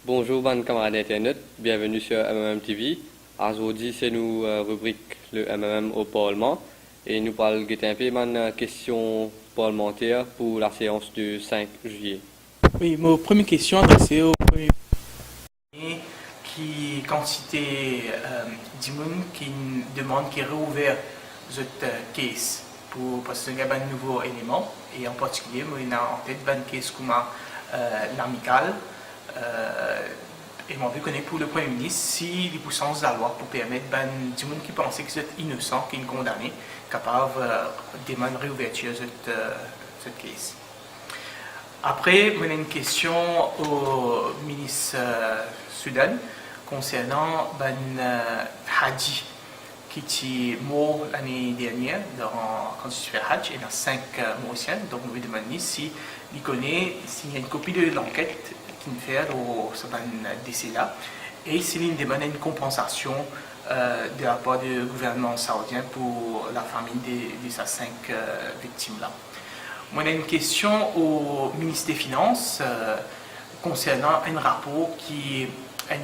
Bonjour, bonnes camarades d'Internet, bienvenue sur MMM TV. Aujourd'hui, c'est nous rubrique le MMM au Parlement et nous parlons un peu de question parlementaire pour la séance du 5 juillet. Oui, ma première question adressée au Premier ministre qui quantité d'immunes qui demande qui réouvert cette case pour parce qu'il y a un nouveau élément et en particulier moi il a en tête une case comme l'amicale et moi je connais pour le Premier ministre si les puissances de la loi pour permettre des gens qui pensaient que c'est innocent qui est condamné capable de demander réouverture de cette case. Après, on a une question au ministre Soudan concernant Hadji qui était mort l'année dernière quand je suis fait Hadj et dans 5 Mauriciens. Donc, on lui demande si il connaît, s'il y a une copie de l'enquête qu'il fait au décès là et s'il demande une compensation de la part du gouvernement saoudien pour la famille de ces 5 victimes là. Moi, j'ai une question au ministre des Finances concernant un rapport qui un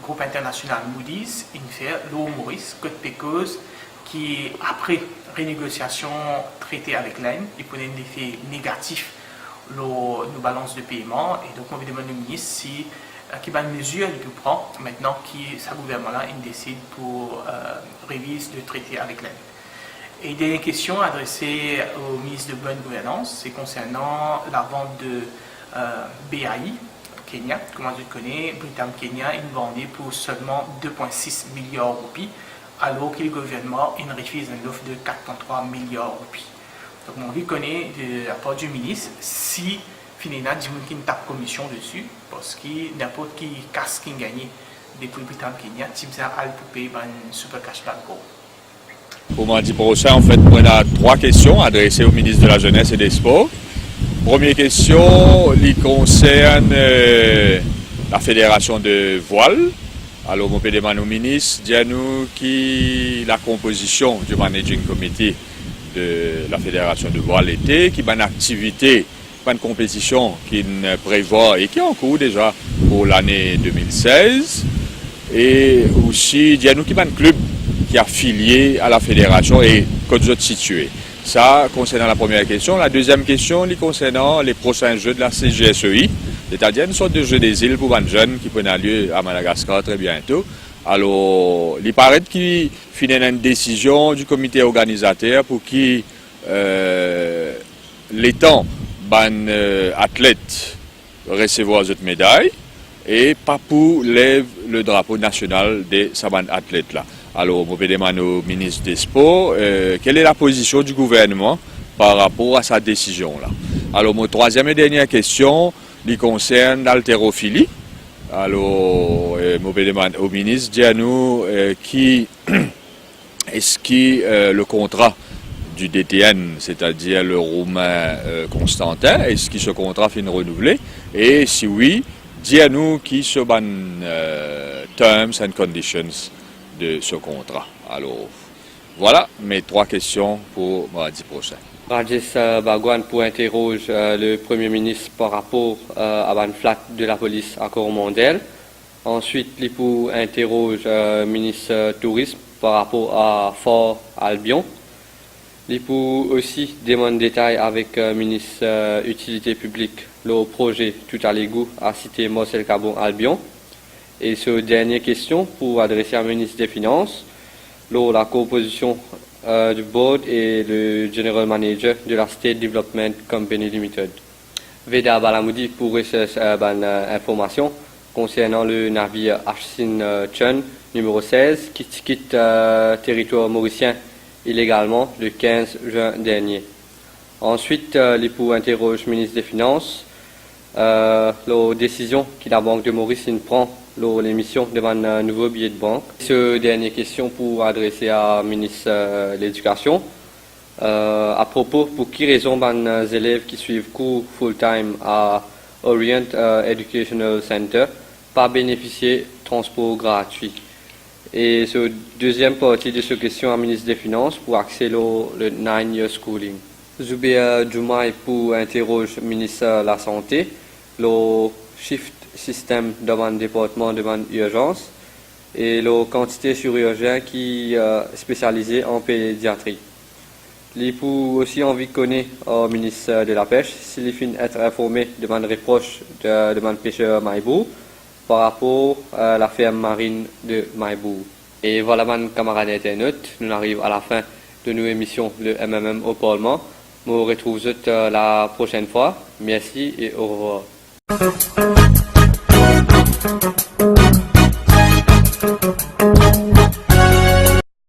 groupe international Moody's fait l'eau Maurice, Côte Pécose, qui après renégociation traité avec l'Inde, il prenait un effet négatif nos balances de paiement et donc on lui demande au ministre si quelle mesure il peut prendre maintenant que ce gouvernement-là décide pour réviser le traité avec l'Inde. Et dernière question adressée au ministre de Bonne Gouvernance, c'est concernant la vente de BAI Kenya. Comment tu connais, Britam Kenya, il vendait pour seulement 2,6 milliards de roupies, alors que le gouvernement refuse une offre de 4,3 milliards de roupies. Donc, on lui connaît de la part du ministre si finalement, il y a une tape commission dessus, parce que n'importe qui casse qui gagne depuis Britam Kenya, il y a un payer un super cash banco. Pour mardi prochain, en fait, on a 3 questions adressées au ministre de la Jeunesse et des Sports. Première question, qui concerne la fédération de voile. Alors, on peut demander au ministre, dis-nous qui la composition du managing committee de la fédération de voile était, qui a une activité, une compétition qui prévoit et qui est en cours déjà pour l'année 2016. Et aussi, dis-nous qui a un club qui est affilié à la fédération et que vous êtes situé. Ça, concernant la première question. La deuxième question, concernant les prochains jeux de la CGSEI, c'est-à-dire une sorte de jeu des îles pour les jeunes qui prennent lieu à Madagascar très bientôt. Alors, il paraît qu'il finit une décision du comité organisateur pour qui les temps athlètes recevoir cette médaille et pas pour le drapeau national de ces athlètes-là. Alors, je vais demander au ministre des Sports quelle est la position du gouvernement par rapport à sa décision-là. Alors, ma troisième et dernière question concerne l'haltérophilie. Alors, je vais demander au ministre, dis-nous est-ce que le contrat du DTN, c'est-à-dire le Roumain Constantin, est-ce que ce contrat finit renouvelé? Et si oui, dis-nous qui sont les terms and conditions de ce contrat. Alors, voilà mes 3 questions pour mardi prochain. Rajesh Bhagwan pour interroger le Premier ministre par rapport à la flat de la police à Coromandel. Ensuite, il pour interroger le ministre Tourisme par rapport à Fort Albion. Il pour aussi demander des détails avec le ministre Utilité publique, le projet Tout à l'égout à cité Marcel Cabon Albion. Et sur dernière question pour adresser au ministre des Finances, la composition du board et le general manager de la State Development Company Limited. Veda Balamoudi pour rechercher information concernant le navire Ashsin Chun numéro 16 qui quitte territoire mauricien illégalement le 15 juin dernier. Ensuite, il pour interroger le ministre des Finances la décision que la Banque de Maurice prend l'émission de un nouveau billet de banque. Cette dernière question pour adresser à ministre de l'Éducation. À propos, pour qui raison les élèves qui suivent cours full-time à Orient Educational Center pas bénéficier de transport gratuit. Et sur deuxième partie de cette question à ministre des Finances pour accéder le 9-year schooling. Zubia Jumai pour interroger le ministre de la Santé, le shift système de mon département de mon urgence et la quantité chirurgien qui est spécialisé en pédiatrie. Il faut aussi envie de connaître au ministre de la Pêche s'il finit être informé de mon reproche de mon pêcheur Maïbou par rapport à la ferme marine de Maïbou. Et voilà, mon camarade internaute, nous arrivons à la fin de nos émissions le MMM au Parlement. Nous retrouvons la prochaine fois. Merci et au revoir.